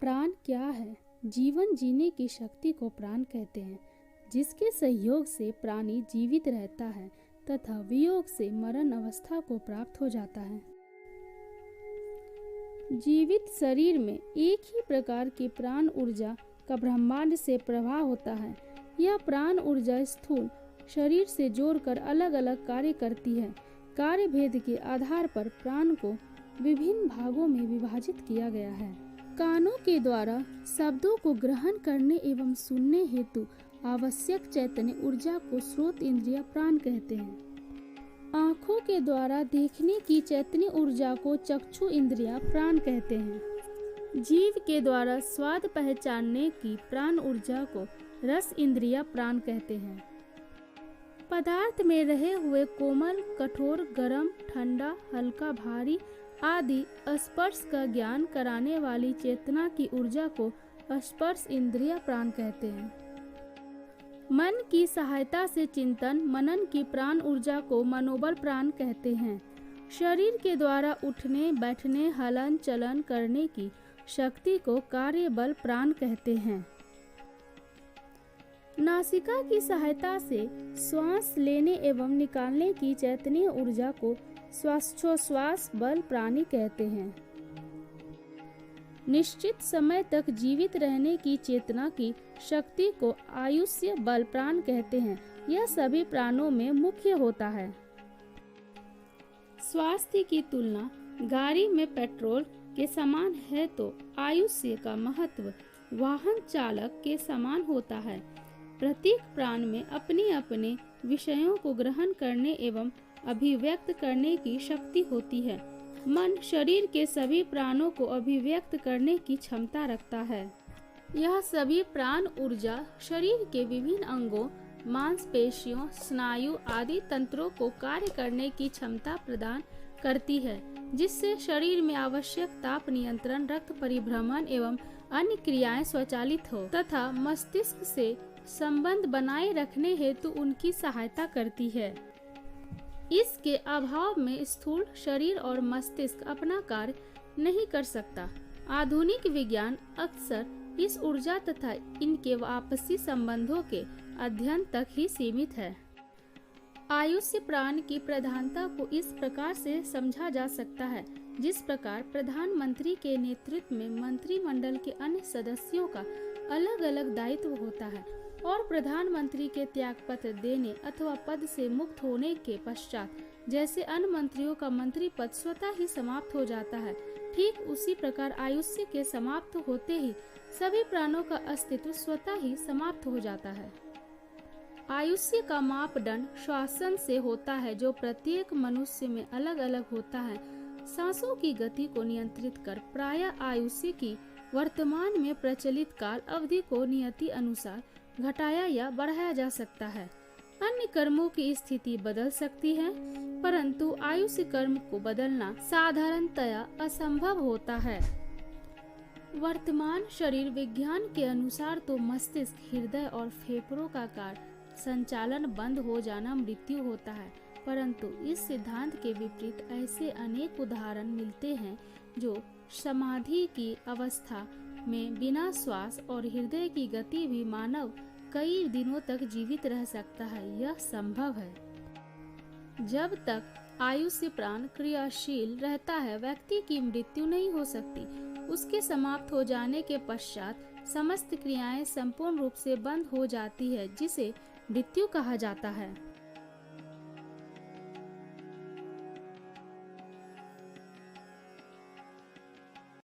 प्राण क्या है? जीवन जीने की शक्ति को प्राण कहते हैं, जिसके सहयोग से प्राणी जीवित रहता है तथा वियोग से मरण अवस्था को प्राप्त हो जाता है। जीवित शरीर में एक ही प्रकार की प्राण ऊर्जा का ब्रह्मांड से प्रवाह होता है। यह प्राण ऊर्जा स्थूल शरीर से जोड़कर अलग अलग कार्य करती है। कार्य भेद के आधार पर प्राण को विभिन्न भागों में विभाजित किया गया है। कानों के द्वारा शब्दों को ग्रहण करने एवं सुनने हेतु आवश्यक चैतन्य ऊर्जा को स्रोत इंद्रिय प्राण कहते हैं। आँखों के द्वारा देखने की चैतन्य ऊर्जा को चक्षु इंद्रिय प्राण कहते हैं। जीव के द्वारा स्वाद पहचानने की प्राण ऊर्जा को रस इंद्रिय प्राण कहते हैं। पदार्थ में रहे हुए कोमल, कठोर, गरम, ठंडा, हल्का, भारी आदि स्पर्श का ज्ञान कराने वाली चेतना की ऊर्जा को स्पर्श इंद्रिय प्राण कहते हैं। मन की सहायता से चिंतन मनन की प्राण ऊर्जा को मनोबल प्राण कहते हैं। शरीर के द्वारा उठने बैठने हलन चलन करने की शक्ति को कार्य बल प्राण कहते हैं। नासिका की सहायता से श्वास लेने एवं निकालने की चैतन्य ऊर्जा को श्वासोच्छ्वास बल प्राणी कहते हैं। निश्चित समय तक जीवित रहने की चेतना की शक्ति को आयुष्य बल प्राण कहते हैं। यह सभी प्राणों में मुख्य होता है। स्वास्थ्य की तुलना गाड़ी में पेट्रोल के समान है तो आयुष्य का महत्व वाहन चालक के समान होता है। प्रत्येक प्राण में अपने अपने विषयों को ग्रहण करने एवं अभिव्यक्त करने की शक्ति होती है। मन शरीर के सभी प्राणों को अभिव्यक्त करने की क्षमता रखता है। यह सभी प्राण ऊर्जा शरीर के विभिन्न अंगों, मांसपेशियों, स्नायु आदि तंत्रों को कार्य करने की क्षमता प्रदान करती है, जिससे शरीर में आवश्यक ताप नियंत्रण, रक्त परिभ्रमण एवं अन्य क्रियाएं स्वचालित हो तथा मस्तिष्क से संबंध बनाए रखने हेतु उनकी सहायता करती है। इसके अभाव में स्थूल शरीर और मस्तिष्क अपना कार्य नहीं कर सकता। आधुनिक विज्ञान अक्सर इस ऊर्जा तथा इनके आपसी संबंधों के अध्ययन तक ही सीमित है। आयुष्य प्राण की प्रधानता को इस प्रकार से समझा जा सकता है, जिस प्रकार प्रधानमंत्री के नेतृत्व में मंत्रिमंडल के अन्य सदस्यों का अलग अलग दायित्व होता है और प्रधानमंत्री के त्यागपत्र देने अथवा पद से मुक्त होने के पश्चात जैसे अन्य मंत्रियों का मंत्री पद स्वतः ही समाप्त हो जाता है, ठीक उसी प्रकार आयुष्य के समाप्त होते ही सभी प्राणों का अस्तित्व स्वतः ही समाप्त हो जाता है। आयुष्य का मापदंड श्वसन से होता है, जो प्रत्येक मनुष्य में अलग अलग होता है। सांसों की गति को नियंत्रित कर प्रायः आयुष्य की वर्तमान में प्रचलित काल अवधि को नियति अनुसार घटाया या बढ़ाया जा सकता है। अन्य कर्मों की स्थिति बदल सकती है, परंतु आयुष्य कर्म को बदलना साधारणतया असंभव होता है। वर्तमान शरीर विज्ञान के अनुसार तो मस्तिष्क, हृदय और फेफड़ों का कार्य संचालन बंद हो जाना मृत्यु होता है, परंतु इस सिद्धांत के विपरीत ऐसे अनेक उदाहरण मिलते हैं जो समाधि की अवस्था में बिना श्वास और हृदय की गति भी मानव कई दिनों तक जीवित रह सकता है। यह संभव है। जब तक आयुष्य प्राण क्रियाशील रहता है, व्यक्ति की मृत्यु नहीं हो सकती। उसके समाप्त हो जाने के पश्चात समस्त क्रियाएं संपूर्ण रूप से बंद हो जाती है, जिसे मृत्यु कहा जाता है।